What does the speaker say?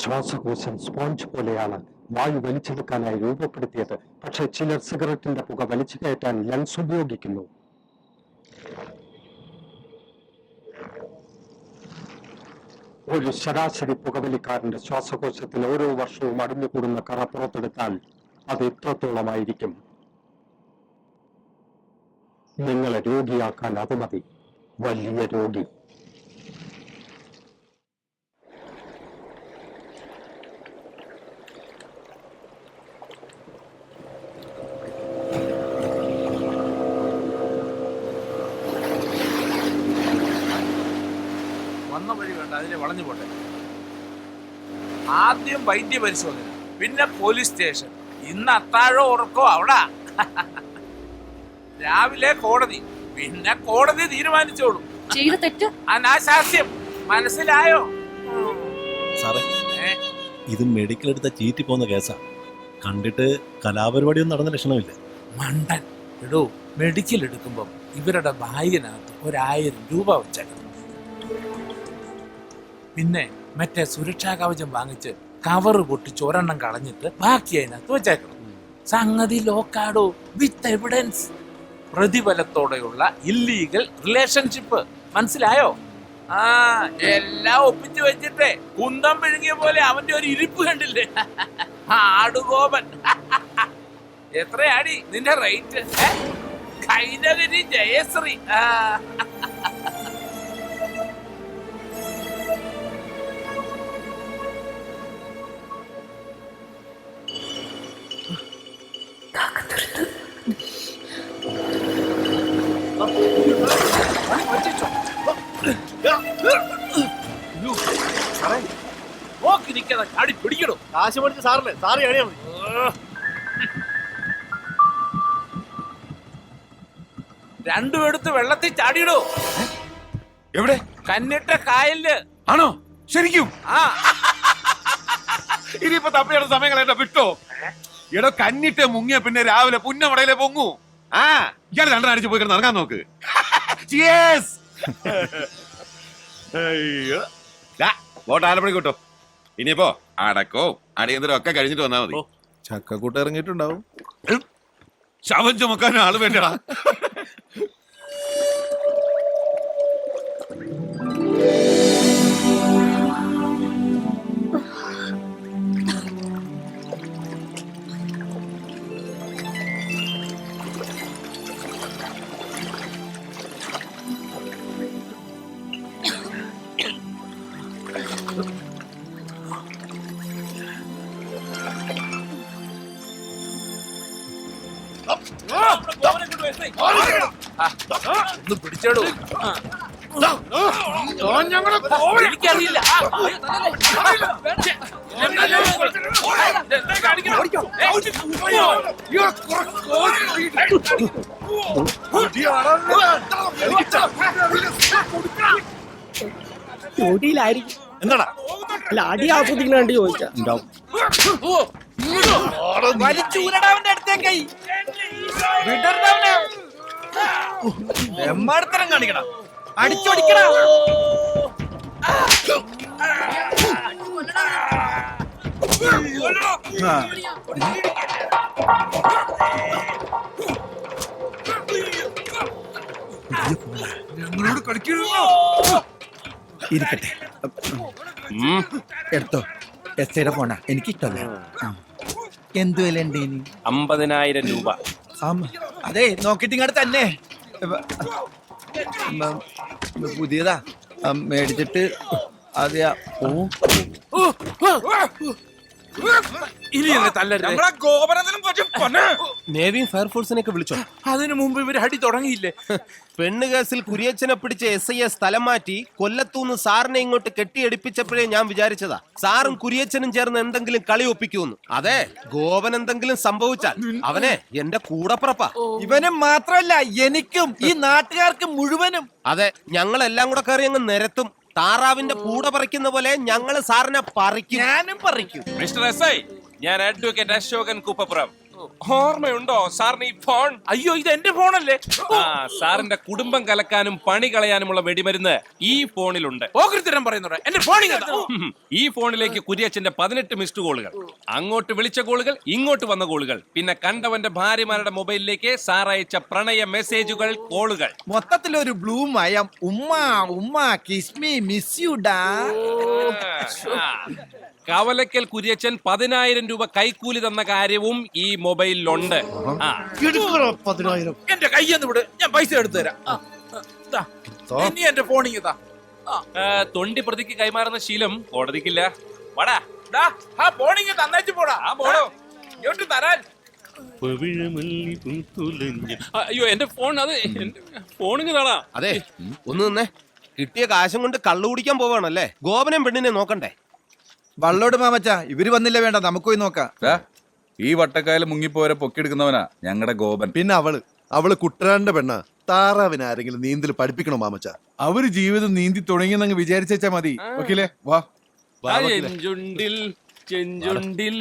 ശ്വാസകോശം സ്പോഞ്ച് പോലെയാണ് വായു വലിച്ചെടുക്കാനായി രൂപപ്പെടുത്തിയത്. പക്ഷേ ചിലർ സിഗരറ്റിന്റെ പുക വലിച്ചു കയറ്റാൻ ലങ്സ് ഉപയോഗിക്കുന്നു. ഒരു ശരാശരി പുകവലിക്കാരന്റെ ശ്വാസകോശത്തിൽ ഓരോ വർഷവും അടിഞ്ഞുകൂടുന്ന കറ പുറത്തെടുത്താൽ അത് ഇത്രത്തോളമായിരിക്കും. നിങ്ങളെ രോഗിയാക്കാൻ അത് മതി. വലിയ രോഗി. വന്ന വഴി വേണ്ട, അതിനെ വളഞ്ഞു പോട്ടെ. ആദ്യം വൈദ്യ പരിശോധന, പിന്നെ പോലീസ് സ്റ്റേഷൻ, ഇന്ന് അത്താഴോ ഉറക്കോ അവിടെ, രാവിലെ കോടതി, പിന്നെ കോടതി തീരുമാനിച്ചോളും. ചെയ്ത തെറ്റ് അനാശാസ്യം മനസ്സിലായോ? സാറേ, ഇത് മെഡിക്കൽ എടുത്ത ചീറ്റി പോകുന്ന കേസാ. കണ്ടിട്ട് കലാപരിപാടിയൊന്നും നടന്ന ലക്ഷണമില്ല. മണ്ടൻ. എടോ, മെഡിക്കൽ എടുക്കുമ്പം ഇവരുടെ ബാഗിനകത്ത് 1000 രൂപ വെച്ചേക്കണം. പിന്നെ മറ്റേ സുരക്ഷാ കവചം വാങ്ങിച്ച് കവറ് പൊട്ടിച്ച് ഒരെണ്ണം കളഞ്ഞിട്ട് ബാക്കി അതിനകത്ത് വെച്ചേക്കണം. സംഗതി ലോക്കാടോ, വിത്ത് എവിഡൻസ്. പ്രതിഫലത്തോടെയുള്ള ഇല്ലീഗൽ റിലേഷൻഷിപ്പ്. മനസ്സിലായോ? എല്ലാം ഒപ്പിച്ചു വെച്ചിട്ടേ കുന്തം പിഴുങ്ങിയ പോലെ അവന്റെ ഒരു ഇരിപ്പ് കണ്ടില്ലേ? ആടുകോപൻ. എത്രയാടി നിന്റെ റേറ്റ്? കൈനഗരി ജയശ്രീ. പിടിക്കണോ? കാശ് പഠിച്ച് സാറല്ലേ, സാറ് ചാടിയാ മതി. രണ്ടും എടുത്ത് വെള്ളത്തിൽ ചാടിയിടോ. എവിടെ? കന്നിട്ട കായലില്. ആണോ? ശരിക്കും? ആ, ഇനിയിപ്പോ തപ്പിയുടെ സമയങ്ങൾ എന്നെ വിട്ടോ. എടോ, കന്നിട്ട് മുങ്ങിയ പിന്നെ രാവിലെ പുന്നമടയിലെ പൊങ്ങൂ. ഇയാൾ രണ്ടടിച്ച് പോയി കിടന്ന് ഇറങ്ങാൻ നോക്ക്. വോട്ട് ആലപ്പുഴ കിട്ടോ. ഇനിയിപ്പോ അടക്കോ അടിയന്തരം ഒക്കെ കഴിഞ്ഞിട്ട് വന്നാ മതി. ചക്കക്കൂട്ട് ഇറങ്ങിയിട്ടുണ്ടാവും. ശവം ചുമക്കാൻ ആള് വേണ്ടടാ. പിടിച്ചോടൂ. എനിക്കറിയില്ല. എന്താടാ അടി ആസ്വദിക്കുന്ന വേണ്ടി ചോദിച്ചാ വലിച്ചൂരടാവന്റെ അടുത്തേക്കായി വിടർന്നവനെ എമ്മാടത്തരം കാണിക്കണം. അടിച്ചോടിക്കണം. ഞങ്ങളോട് കളിക്കണോ? ഇരിക്കട്ടെ, എടുത്തോ. എസ് ഐയുടെ ഫോണാ, എനിക്കിഷ്ടമല്ല. എന്ത് വില ഉണ്ട് ഇനി? 50,000 രൂപ. അതെ, നോക്കിട്ട് ഇങ്ങോട്ട് തന്നെ. പുതിയതാ, മേടിച്ചിട്ട് അതെയാ. ഇനി എന്നെ തല്ലരുത്. ഗോപനത്തിനും പറ്റും. നേവിയും ഫയർഫോഴ്സിനെയൊക്കെ വിളിച്ചോ? അതിനു മുമ്പ് ഇവര് അടി തുടങ്ങിയില്ലേ? പെണ്ണ് കേസിൽ കുര്യച്ചനെ പിടിച്ച SI സ്ഥലം മാറ്റി കൊല്ലത്തൂന്ന് സാറിനെ ഇങ്ങോട്ട് കെട്ടിയടിപ്പിച്ചപ്പോഴേ ഞാൻ വിചാരിച്ചതാ സാറും കുര്യച്ചനും ചേർന്ന് എന്തെങ്കിലും കളി ഒപ്പിക്കൂന്ന്. അതെ, ഗോപൻ എന്തെങ്കിലും സംഭവിച്ചാൽ അവനെ എന്റെ കൂടപ്പുറപ്പാ. ഇവനും മാത്രമല്ല എനിക്കും ഈ നാട്ടുകാർക്ക് മുഴുവനും. അതെ, ഞങ്ങളെല്ലാം കൂടെ കയറി അങ്ങ് നിരത്തും. താറാവിന്റെ കൂടെ പറിക്കുന്ന പോലെ ഞങ്ങള് സാറിനെ പറിക്കും. ഞാനും പറിക്കും. മിസ്റ്റർ SI, ഞാൻ അഡ്വക്കേറ്റ് അശോകൻ കുപ്പപ്പുറം. ഓർമ്മയുണ്ടോ സാറിന് ഈ ഫോൺ? അയ്യോ, ഇത് എന്റെ ഫോണല്ലേ? സാറിന്റെ കുടുംബം കലക്കാനും പണി കളയാനുമുള്ള വെടിമരുന്ന് ഈ ഫോണിലുണ്ട്. ഓകൃത്തരം പറയുന്നുണ്ട്. എന്റെ ഫോണിൽ ഈ ഫോണിലേക്ക് കുര്യച്ചന്റെ 18 മിസ്ഡ് കോളുകൾ, അങ്ങോട്ട് വിളിച്ച കോളുകൾ, ഇങ്ങോട്ട് വന്ന കോളുകൾ, പിന്നെ കണ്ടവന്റെ ഭാര്യമാരുടെ മൊബൈലിലേക്ക് സാർ അയച്ച പ്രണയ മെസ്സേജുകൾ, കോളുകൾ. മൊത്തത്തിലൊരു ബ്ലൂ മയം. ഉമ്മ ഉമ്മ കിസ്മി മിസ് യു ഡാ. കവലക്കൽ കുര്യച്ചൻ 10,000 രൂപ കൈക്കൂലി തന്ന കാര്യവും ഈ മൊബൈലിലുണ്ട്. എന്റെ കയ്യെന്ന് വിട്, ഞാൻ പൈസ എടുത്തു തരാം. ഇനി എന്റെ ഫോണിങ് ഇതാ. തൊണ്ടി പ്രതിക്ക് കൈമാറുന്ന ശീലം കോടതിക്കില്ല. വടാ ആ ഫോണിങ് തന്നേച്ചു പോടാ. പോടോ. ഇങ്ങോട്ട് തരാൻ. അയ്യോ, എന്റെ ഫോൺ, അത് ഫോണിങ് താടാ. അതെ, ഒന്ന് നിന്നേ. കിട്ടിയ കാശും കൊണ്ട് കള്ളു കുടിക്കാൻ പോവാണല്ലേ? ഗോപനം പെണ്ണിനെ നോക്കണ്ടേ? വള്ളോട് മാമച്ച, ഇവര് വന്നില്ല, വേണ്ട നമുക്ക് പോയി നോക്കാം. ഈ വട്ടക്കായൽ മുങ്ങിപ്പോരെ പൊക്കിയെടുക്കുന്നവനാ ഞങ്ങളുടെ ഗോപൻ. പിന്നെ അവള് കുട്ടനാടിന്റെ പെണ്ണ. താറാവിനെ ആരെങ്കിലും നീന്തൽ പഠിപ്പിക്കണോ മാമച്ച? അവര് ജീവിതം നീന്തി തുടങ്ങിയെന്നങ്ങ് വിചാരിച്ചാ മതി. ഓക്കെല്ലേ? വാ. ചെഞ്ചുണ്ടിൽ ചെഞ്ചുണ്ടിൽ.